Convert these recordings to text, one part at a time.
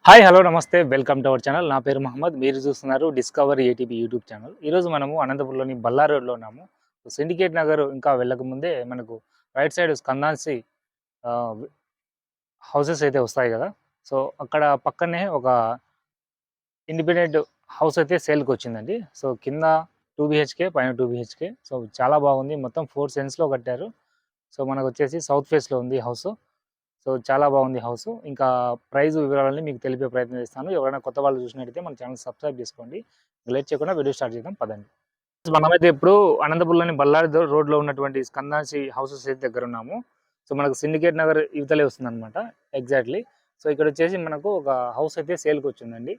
Hi hello నమస్తే welcome to our channel. నా పేరు మహమ్మద్. మీరు చూస్తున్నారు డిస్కవర్ ఏటీపీ యూట్యూబ్ ఛానల్. ఈరోజు మనము అనంతపురంలోని బల్లార్ రోడ్లో ఉన్నాము. సిండికేట్ నగర్ ఇంకా వెళ్ళకముందే మనకు రైట్ సైడ్ స్కందాన్సి హౌసెస్ అయితే వస్తాయి కదా. సో అక్కడ పక్కనే ఒక ఇండిపెండెంట్ హౌస్ అయితే సేల్కి వచ్చిందండి. సో కింద 2 BHK పైన 2 BHK. సో చాలా బాగుంది. మొత్తం 4 సెన్స్లో కట్టారు. సో మనకు వచ్చేసి సౌత్ ఫేస్లో ఉంది హౌస్. సో చాలా బాగుంది హౌస్. ఇంకా ప్రైస్ వివరాలని మీకు తెలిపే ప్రయత్నం చేస్తాను. ఎవరైనా కొత్త వాళ్ళు చూసినట్టయితే మన ఛానల్ సబ్స్క్రైబ్ చేసుకోండి. లేట్ చేయకుండా వీడియో స్టార్ట్ చేద్దాం పదండి. మనమైతే ఇప్పుడు అనంతపురంలోని బళ్ళారి రోడ్లో ఉన్నటువంటి స్కందాన్సి హౌసెస్ అయితే దగ్గర ఉన్నాము. సో మనకు సిండికేట్ నగర్ యువతలే వస్తుంది అనమాట ఎగ్జాక్ట్లీ. సో ఇక్కడ వచ్చేసి మనకు ఒక హౌస్ అయితే సేల్కి వచ్చిందండి.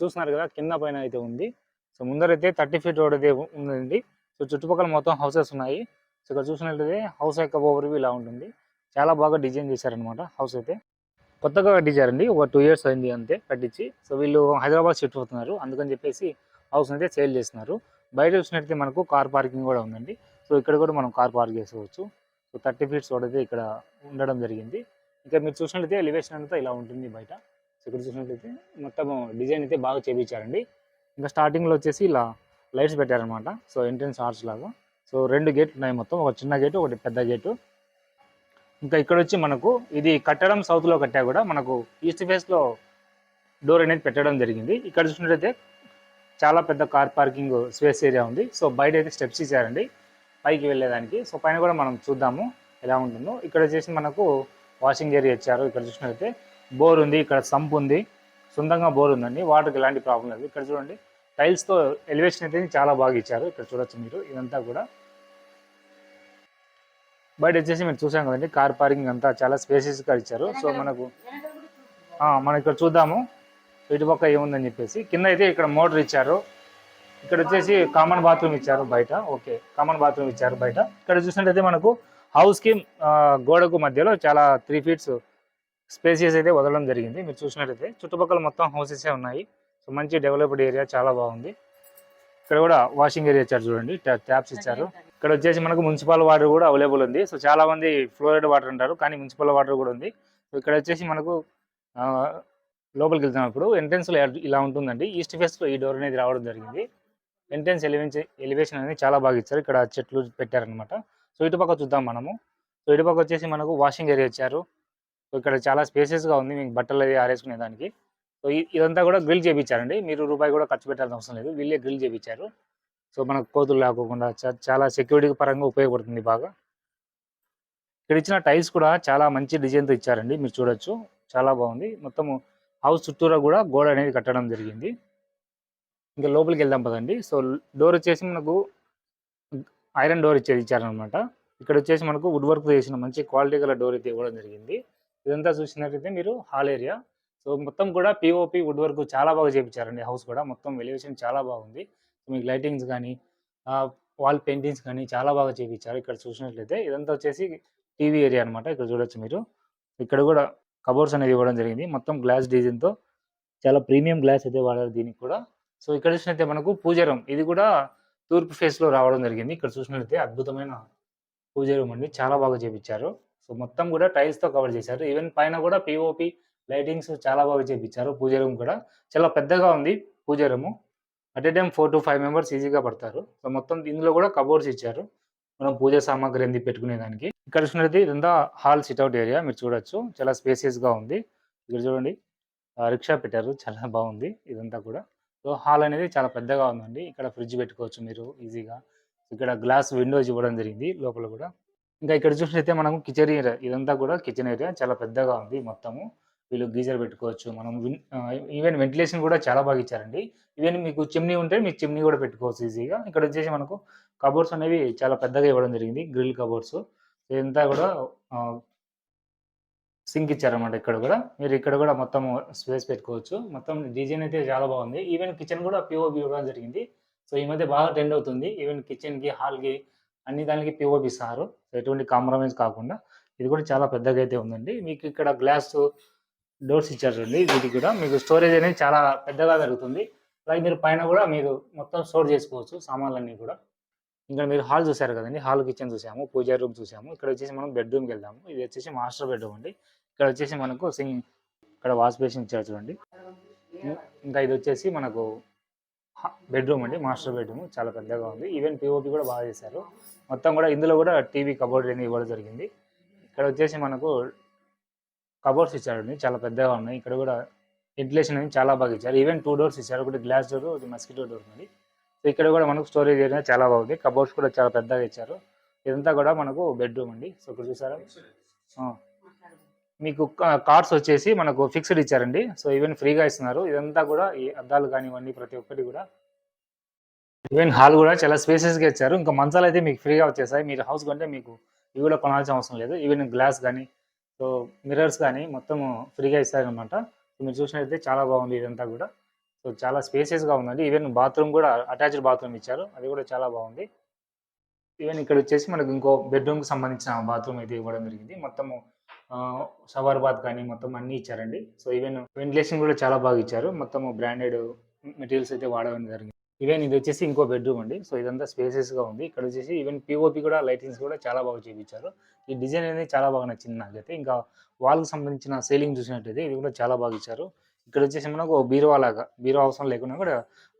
చూస్తున్నారు కదా, కింద పైన అయితే ఉంది. సో ముందరైతే 30 feet రోడ్ అయితే ఉందండి. సో చుట్టుపక్కల మొత్తం హౌసెస్ ఉన్నాయి. సో ఇక్కడ చూసినట్లయితే హౌస్ యొక్క ఓవర్వ్యూ ఇలా ఉంటుంది. చాలా బాగా డిజైన్ చేశారనమాట హౌస్ అయితే. కొత్తగా కట్టించారండి. ఒక 2 years అయింది అంతే కట్టించి. సో వీళ్ళు హైదరాబాద్ షిఫ్ట్ అవుతున్నారు. అందుకని చెప్పేసి హౌస్ అయితే సేల్ చేస్తున్నారు. బయట చూసినట్లయితే మనకు కార్ పార్కింగ్ కూడా ఉందండి. సో ఇక్కడ కూడా మనం కార్ పార్క్ చేసుకోవచ్చు. సో 30 feet రోడ్ అయితే ఇక్కడ ఉండడం జరిగింది. ఇంకా మీరు చూసినట్లయితే ఎలివేషన్ అంతా ఇలా ఉంటుంది బయట. సో ఇక్కడ చూసినట్లయితే మొత్తం డిజైన్ అయితే బాగా చేయించారండి. ఇంకా స్టార్టింగ్లో వచ్చేసి ఇలా లైట్స్ పెట్టారనమాట. సో ఎంట్రన్స్ ఆర్చ్ లాగా. సో 2 గేట్లు ఉన్నాయి మొత్తం. ఒక చిన్న గేటు, ఒకటి పెద్ద గేటు. ఇంకా ఇక్కడ వచ్చి మనకు ఇది కట్టడం సౌత్లో కట్టా కూడా మనకు ఈస్ట్ ఫేస్లో డోర్ అనేది పెట్టడం జరిగింది. ఇక్కడ చూసినట్లయితే చాలా పెద్ద కార్ పార్కింగ్ స్పేస్ ఏరియా ఉంది. సో బయట అయితే స్టెప్స్ ఇచ్చారండి పైకి వెళ్ళేదానికి. సో పైన కూడా మనం చూద్దాము ఎలా ఉంటుందో. ఇక్కడ వచ్చేసి మనకు వాషింగ్ ఏరియా ఇచ్చారు. ఇక్కడ చూసినట్లయితే బోర్ ఉంది, ఇక్కడ సంప్ ఉంది, సొంతంగా బోర్ ఉందండి. వాటర్కి ఎలాంటి ప్రాబ్లం లేదు. ఇక్కడ చూడండి టైల్స్తో ఎలివేషన్ అయితే చాలా బాగా ఇచ్చారు. ఇక్కడ చూడొచ్చు మీరు ఇదంతా కూడా. బయట వచ్చేసి మీరు చూసాం కదండి, కార్ పార్కింగ్ అంతా చాలా స్పేసియస్గా ఇచ్చారు. సో మనం ఇక్కడ చూద్దాము ఇటుపక్క ఏముందని చెప్పేసి. కింద అయితే ఇక్కడ మోటార్ ఇచ్చారు. ఇక్కడ వచ్చేసి కామన్ బాత్రూమ్ ఇచ్చారు బయట. ఓకే, కామన్ బాత్రూమ్ ఇచ్చారు బయట. ఇక్కడ చూసినట్టయితే మనకు హౌస్కి గోడకు మధ్యలో చాలా 3 feet స్పేసియస్ అయితే వదలడం జరిగింది. మీరు చూసినట్టయితే చుట్టుపక్కల మొత్తం హౌసెసే ఉన్నాయి. సో మంచి డెవలప్డ్ ఏరియా, చాలా బాగుంది. ఇక్కడ కూడా వాషింగ్ ఏరియా ఇచ్చారు చూడండి, ట్యాప్స్ ఇచ్చారు. ఇక్కడ వచ్చేసి మనకు మున్సిపల్ వాటర్ కూడా అవైలబుల్ ఉంది. సో చాలా మంది ఫ్లోరైడ్ వాటర్ అంటారు, కానీ మున్సిపల్ వాటర్ కూడా ఉంది. సో ఇక్కడ వచ్చేసి మనకు లోపలికి వెళ్తున్నప్పుడు ఎంట్రన్స్లో ఇలా ఉంటుందండి. ఈస్ట్ ఫేస్లో ఈ డోర్ అనేది రావడం జరిగింది. ఎంట్రన్స్ ఎలివేషన్ అనేది చాలా బాగా ఇచ్చారు. ఇక్కడ చెట్లు పెట్టారనమాట. సో ఇటుపక్క చూద్దాం మనము. సో ఇటుపక్క వచ్చేసి మనకు వాషింగ్ ఏరియా ఇచ్చారు. సో ఇక్కడ చాలా స్పేసెస్గా ఉంది మీకు బట్టలు అవి ఆరేసుకునే దానికి. సో ఇదంతా కూడా గ్రిల్ చేయించారండి. మీరు రూపాయి కూడా ఖర్చు పెట్టాల్సిన అవసరం లేదు, వీళ్ళే గ్రిల్ చేయించారు. సో మనకు కోతులు లేకోకుండా చాలా సెక్యూరిటీ పరంగా ఉపయోగపడుతుంది బాగా. ఇక్కడ ఇచ్చిన టైల్స్ కూడా చాలా మంచి డిజైన్తో ఇచ్చారండి. మీరు చూడొచ్చు, చాలా బాగుంది. మొత్తము హౌస్ చుట్టూరా కూడా గోడ అనేది కట్టడం జరిగింది. ఇంకా లోపలికి వెళ్దాం పదండి. సో డోర్ వచ్చేసి మనకు ఐరన్ డోర్ ఇచ్చారనమాట. ఇక్కడ వచ్చేసి మనకు వుడ్ వర్క్ చేసిన మంచి క్వాలిటీ గల డోర్ అయితే ఇవ్వడం జరిగింది. ఇదంతా చూసినట్లయితే మీరు హాల్ ఏరియా. సో మొత్తం కూడా పిఓపి వుడ్ వర్క్ చాలా బాగా చేయించారండి. హౌస్ కూడా మొత్తం ఎలివేషన్ చాలా బాగుంది. మీకు లైటింగ్స్ కానీ వాల్ పెయింటింగ్స్ కానీ చాలా బాగా చేయించారు. ఇక్కడ చూసినట్లయితే ఇదంతా వచ్చేసి టీవీ ఏరియా అనమాట. ఇక్కడ చూడొచ్చు మీరు. ఇక్కడ కూడా కబోర్డ్స్ అనేది ఇవ్వడం జరిగింది. మొత్తం గ్లాస్ డిజైన్తో చాలా ప్రీమియం గ్లాస్ అయితే వాడారు దీనికి కూడా. సో ఇక్కడ చూసినట్లయితే మనకు పూజ రూమ్, ఇది కూడా తూర్పు ఫేస్లో రావడం జరిగింది. ఇక్కడ చూసినట్లయితే అద్భుతమైన పూజ రూమ్ అండి, చాలా బాగా చేయించారు. సో మొత్తం కూడా టైల్స్తో కవర్ చేశారు. ఈవెన్ పైన కూడా పిఓపి లైటింగ్స్ చాలా బాగా చేయించారు. పూజ రూమ్ కూడా చాలా పెద్దగా ఉంది. పూజ room at a time 4 to 5 members ఈజీగా పడతారు. సో మొత్తం ఇందులో కూడా కబోర్డ్స్ ఇచ్చారు మనం పూజ సామాగ్రి అంది పెట్టుకునేదానికి. ఇక్కడ చూసినట్లయితే ఇదంతా హాల్ సిట్అవుట్ ఏరియా. మీరు చూడొచ్చు, చాలా స్పేసియస్గా ఉంది. ఇక్కడ చూడండి రిక్షా పెట్టారు, చాలా బాగుంది ఇదంతా కూడా. సో హాల్ అనేది చాలా పెద్దగా ఉందండి. ఇక్కడ ఫ్రిడ్జ్ పెట్టుకోవచ్చు మీరు ఈజీగా. ఇక్కడ గ్లాస్ విండోస్ ఇవ్వడం జరిగింది లోపల కూడా. ఇంకా ఇక్కడ చూసినట్లయితే మనకు కిచెన్ ఏరియా, ఇదంతా కూడా కిచెన్ ఏరియా చాలా పెద్దగా ఉంది మొత్తము. వీళ్ళు గీజర్ పెట్టుకోవచ్చు. మనం ఈవెన్ వెంటిలేషన్ కూడా చాలా బాగా ఇచ్చారండి. ఈవెన్ మీకు చిమ్నీ ఉంటే మీకు చిమ్నీ కూడా పెట్టుకోవచ్చు ఈజీగా. ఇక్కడ వచ్చేసి మనకు కబోర్డ్స్ అనేవి చాలా పెద్దగా ఇవ్వడం జరిగింది, గ్రిల్ కబోర్డ్స్. ఇదంతా కూడా సింక్ ఇచ్చారన్నమాట. ఇక్కడ కూడా మీరు ఇక్కడ కూడా మొత్తం స్పేస్ పెట్టుకోవచ్చు. మొత్తం డిజైన్ అయితే చాలా బాగుంది. ఈవెన్ కిచెన్ కూడా పిఓపి ఇవ్వడం జరిగింది. సో ఈ మధ్య బాగా ట్రెండ్ అవుతుంది. ఈవెన్ కిచెన్కి, హాల్కి అన్ని దానికి పిఓపి ఇస్తారు. ఎటువంటి కాంప్రమైజ్ కాకుండా. ఇది కూడా చాలా పెద్దగా అయితే ఉందండి. మీకు ఇక్కడ గ్లాస్ డోర్స్ ఇచ్చారు చూడండి. వీటికి కూడా మీకు స్టోరేజ్ అనేది చాలా పెద్దగా జరుగుతుంది. అలాగే మీరు పైన కూడా మీరు మొత్తం స్టోర్ చేసుకోవచ్చు సామాన్లన్నీ కూడా. ఇంకా మీరు హాల్ చూసారు కదండి, హాల్ కిచెన్ చూసాము, పూజా రూమ్ చూసాము. ఇక్కడ వచ్చేసి మనం బెడ్రూమ్కి వెళ్దాము. ఇది వచ్చేసి మాస్టర్ బెడ్రూమ్ అండి. ఇక్కడ వచ్చేసి మనకు ఇక్కడ వాష్ బేసిన్ ఇచ్చారు చూడండి. ఇంకా ఇది వచ్చేసి మనకు బెడ్రూమ్ అండి, మాస్టర్ బెడ్రూమ్ చాలా పెద్దగా ఉంది. ఈవెన్ పిఓపి కూడా బాగా చేశారు. మొత్తం కూడా ఇందులో కూడా టీవీ కబోర్డ్ అనేది ఇవ్వడం జరిగింది. ఇక్కడ వచ్చేసి మనకు కబోర్డ్స్ ఇచ్చారండి, చాలా పెద్దగా ఉన్నాయి. ఇక్కడ కూడా వెంటిలేషన్ అనేది చాలా బాగా ఇచ్చారు. ఈవెన్ 2 డోర్స్ ఇచ్చారు, ఒకటి గ్లాస్ డోర్, ఒకటి మస్కిటో డోర్ ఉంది. సో ఇక్కడ కూడా మనకు స్టోరేజ్ ఏరియా చాలా బాగుంది. కబోర్డ్స్ కూడా చాలా పెద్దగా ఇచ్చారు. ఇదంతా కూడా మనకు బెడ్రూమ్ అండి. సో ఇక్కడ చూసారా, మీకు కార్డ్స్ వచ్చేసి మనకు ఫిక్స్డ్ ఇచ్చారండి. సో ఈవెన్ ఫ్రీగా ఇస్తున్నారు. ఇదంతా కూడా ఈ అద్దాలు కానివ్వండి ప్రతి ఒక్కటి కూడా. ఈవెన్ హాల్ కూడా చాలా స్పేసెస్గా ఇచ్చారు. ఇంకా మంచాలు అయితే మీకు ఫ్రీగా వచ్చేసాయి. మీరు హౌస్ కొంటే మీకు ఇవి కూడా కొనాల్సిన అవసరం లేదు. ఈవెన్ గ్లాస్ కానీ, సో మిర్రర్స్ కానీ మొత్తం ఫ్రీగా ఇస్తారనమాట. సో మీరు చూసినట్లయితే చాలా బాగుంది ఇదంతా కూడా. సో చాలా స్పేసెస్గా ఉందండి. ఈవెన్ బాత్రూమ్ కూడా అటాచ్డ్ బాత్రూమ్ ఇచ్చారు, అది కూడా చాలా బాగుంది. ఈవెన్ ఇక్కడ వచ్చేసి మనకు ఇంకో బెడ్రూమ్కి సంబంధించిన బాత్రూమ్ అయితే ఇవ్వడం జరిగింది. మొత్తము షవర్ బాత్ కానీ మొత్తం అన్నీ ఇచ్చారండి. సో ఈవెన్ వెంటిలేషన్ కూడా చాలా బాగా ఇచ్చారు. మొత్తము బ్రాండెడ్ మెటీరియల్స్ అయితే వాడడం జరిగింది. ఈవెన్ ఇది వచ్చేసి ఇంకో బెడ్రూమ్ అండి. సో ఇదంతా స్పేసెస్గా ఉంది. ఇక్కడ వచ్చేసి ఈవెన్ పిఓపి కూడా లైటింగ్స్ కూడా చాలా బాగా చూపించారు. ఈ డిజైన్ అనేది చాలా బాగా నచ్చింది నాకైతే. ఇంకా వాల్కి సంబంధించిన సీలింగ్ చూసినట్టయితే ఇది కూడా చాలా బాగా ఇచ్చారు. ఇక్కడ వచ్చేసి మనకు బీరువా లాగా, బీరువా అవసరం లేకుండా కూడా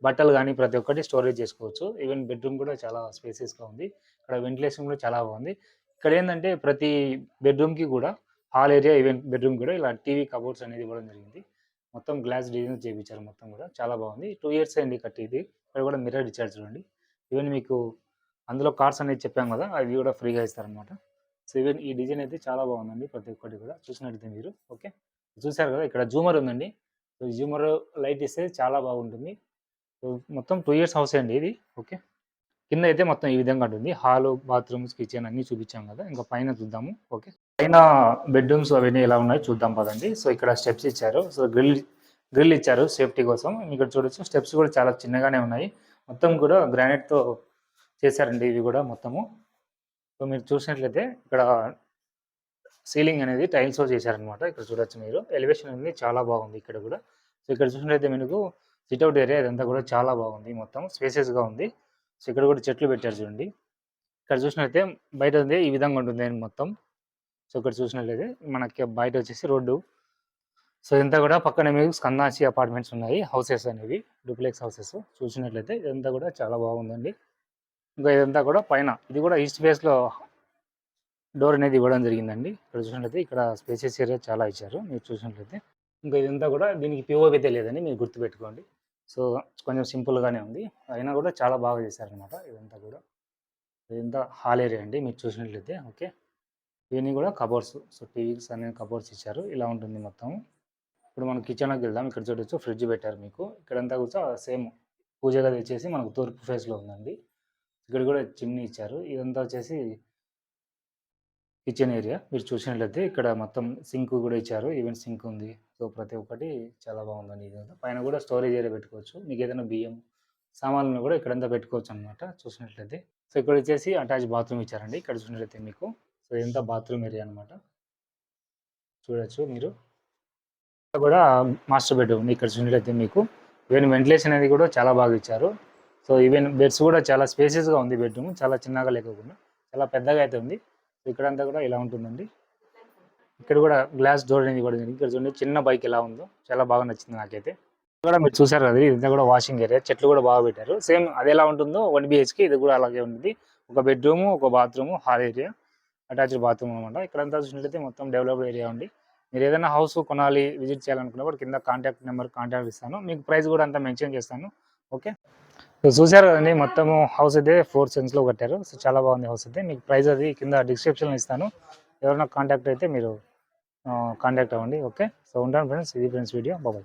బట్టలు కానీ ప్రతి ఒక్కటి స్టోరేజ్ చేసుకోవచ్చు. ఈవెన్ బెడ్రూమ్ కూడా చాలా స్పేసెస్గా ఉంది. ఇక్కడ వెంటిలేషన్ కూడా చాలా బాగుంది. ఇక్కడ ఏంటంటే ప్రతి బెడ్రూమ్కి కూడా హాల్ ఏరియా, ఈవెన్ బెడ్రూమ్ కూడా ఇలా టీవీ కబోర్డ్స్ అనేది ఇవ్వడం జరిగింది. మొత్తం గ్లాస్ డిజైన్ చేయించారు. మొత్తం కూడా చాలా బాగుంది. 2 ఇయర్స్ అయింది కట్టి ఇది. ఇక్కడ కూడా మిర్రర్ ఇచ్చారు చూడండి. ఈవెన్ మీకు అందులో కార్డ్స్ అనేది చెప్పాం కదా, అవి కూడా ఫ్రీగా ఇస్తారనమాట. సో ఈవెన్ ఈ డిజైన్ అయితే చాలా బాగుందండి. ప్రతి ఒక్కటి కూడా చూసినట్టయితే మీరు ఓకే చూసారు కదా, ఇక్కడ జూమర్ ఉందండి. సో జూమర్ లైట్ ఇస్తే చాలా బాగుంటుంది. సో మొత్తం 2 ఇయర్స్ హౌస్ అండి ఇది. ఓకే కింద అయితే మొత్తం ఈ విధంగా ఉంటుంది. హాల్, బాత్రూమ్స్, కిచెన్ అన్నీ చూపించాం కదా. ఇంకా పైన చూద్దాము. ఓకే పైన బెడ్రూమ్స్ అవన్నీ ఎలా ఉన్నాయో చూద్దాం పదండి. సో ఇక్కడ స్టెప్స్ ఇచ్చారు. సో గ్రిల్ ఇచ్చారు సేఫ్టీ కోసం. ఇక్కడ చూడొచ్చు స్టెప్స్ కూడా చాలా చిన్నగానే ఉన్నాయి. మొత్తం కూడా గ్రానైట్తో చేశారండి ఇవి కూడా మొత్తము. సో మీరు చూసినట్లయితే ఇక్కడ సీలింగ్ అనేది టైల్స్తో చేశారనమాట. ఇక్కడ చూడొచ్చు మీరు. ఎలివేషన్ అనేది చాలా బాగుంది ఇక్కడ కూడా. సో ఇక్కడ చూసినట్లయితే మీకు సిట్అవుట్ ఏరియా ఇదంతా కూడా చాలా బాగుంది. మొత్తం స్పేసెస్గా ఉంది. సో ఇక్కడ కూడా చెట్లు పెట్టారు చూడండి. ఇక్కడ చూసినట్లయితే బయట ఉంది ఈ విధంగా ఉంటుంది మొత్తం. సో ఇక్కడ చూసినట్లయితే మనకి బయట వచ్చేసి రోడ్డు. సో ఇదంతా కూడా పక్కన మీకు స్కందాచి అపార్ట్మెంట్స్ ఉన్నాయి, హౌసెస్ అనేవి డూప్లెక్స్ హౌసెస్. చూసినట్లయితే ఇదంతా కూడా చాలా బాగుందండి. ఇంకా ఇదంతా కూడా పైన ఇది కూడా ఈస్ట్ ఫేస్లో డోర్ అనేది ఇవ్వడం జరిగిందండి. ఇక్కడ చూసినట్లయితే ఇక్కడ స్పేసెస్ ఏరియా చాలా ఇచ్చారు మీరు చూసినట్లయితే. ఇంకా ఇదంతా కూడా దీనికి పిఓపి అయితే లేదని మీరు గుర్తుపెట్టుకోండి. సో కొంచెం సింపుల్గానే ఉంది, అయినా కూడా చాలా బాగా చేశారనమాట. ఇదంతా కూడా ఇదంతా హాల్ ఏరియా అండి మీరు చూసినట్లయితే. ఓకే ఇవన్నీ కూడా కబోర్డ్స్. సో టీవీస్ అనేవి కబోర్డ్స్ ఇచ్చారు. ఇలా ఉంటుంది మొత్తం. ఇప్పుడు మనం కిచెన్లోకి వెళ్దాం. ఇక్కడ చూడొచ్చు ఫ్రిడ్జ్ పెట్టారు మీకు. ఇక్కడంతా కూడా సేమ్ పూజ గది వచ్చేసి మనకు తూర్పు ఫేస్లో ఉందండి. ఇక్కడ కూడా చిమ్నీ ఇచ్చారు. ఇదంతా వచ్చేసి కిచెన్ ఏరియా మీరు చూసినట్లయితే. ఇక్కడ మొత్తం సింక్ కూడా ఇచ్చారు. ఈవెన్ సింక్ ఉంది. సో ప్రతి ఒక్కటి చాలా బాగుందండి. ఇదంతా పైన కూడా స్టోరేజ్ ఏరియా పెట్టుకోవచ్చు. మీకు ఏదైనా బియ్యం సామాన్లను కూడా ఇక్కడంతా పెట్టుకోవచ్చు అనమాట చూసినట్లయితే. సో ఇక్కడ వచ్చేసి అటాచ్ బాత్రూమ్ ఇచ్చారండి. ఇక్కడ చూసినట్లయితే మీకు. సో ఇదంతా బాత్రూమ్ ఏరియా అనమాట. చూడొచ్చు మీరు. కూడా మాస్టర్ బెడ్రూమ్ ఉంది. ఇక్కడ చూసినట్లయితే మీకు ఈవెన్ వెంటిలేషన్ అనేది కూడా చాలా బాగా ఇచ్చారు. సో ఈవెన్ బెడ్స్ కూడా చాలా స్పేసెస్గా ఉంది. బెడ్రూమ్ చాలా చిన్నగా లేకుండా చాలా పెద్దగా అయితే ఉంది. ఇక్కడంతా కూడా ఇలా ఉంటుందండి. ఇక్కడ కూడా గ్లాస్ డోర్ అనేది కూడా ఇక్కడ చూడండి చిన్న బైక్ ఎలా ఉందో చాలా బాగా నచ్చింది నాకైతే. కూడా మీరు చూసారు కదా, ఇదంతా కూడా వాషింగ్ ఏరియా. చెట్లు కూడా బాగా పెట్టారు. సేమ్ అది ఎలా ఉంటుందో 1 BHK ఇది కూడా అలాగే ఉంటుంది. ఒక బెడ్రూమ్, ఒక bathroom, hall area, attached bathroom అనమాట. ఇక్కడంతా చూసినట్లయితే మొత్తం డెవలప్డ్ ఏరియా ఉంది. మీరు ఏదైనా హౌస్ కొనాలి, విజిట్ చేయాలనుకున్నప్పుడు కింద కాంటాక్ట్ ఇస్తాను. మీకు ప్రైస్ కూడా అంతా మెన్షన్ చేస్తాను. ఓకే సో చూసారు కదండి, మొత్తము హౌస్ అయితే 4 సెన్స్లో కట్టారు. సో చాలా బాగుంది హౌస్ అయితే. మీకు ప్రైస్ అది కింద డిస్క్రిప్షన్లో ఇస్తాను. ఎవరైనా కాంటాక్ట్ అయితే మీరు కాంటాక్ట్ అవ్వండి. ఓకే సో ఉంటాను ఫ్రెండ్స్. ఇది ఫ్రెండ్స్ వీడియో. బాయ్.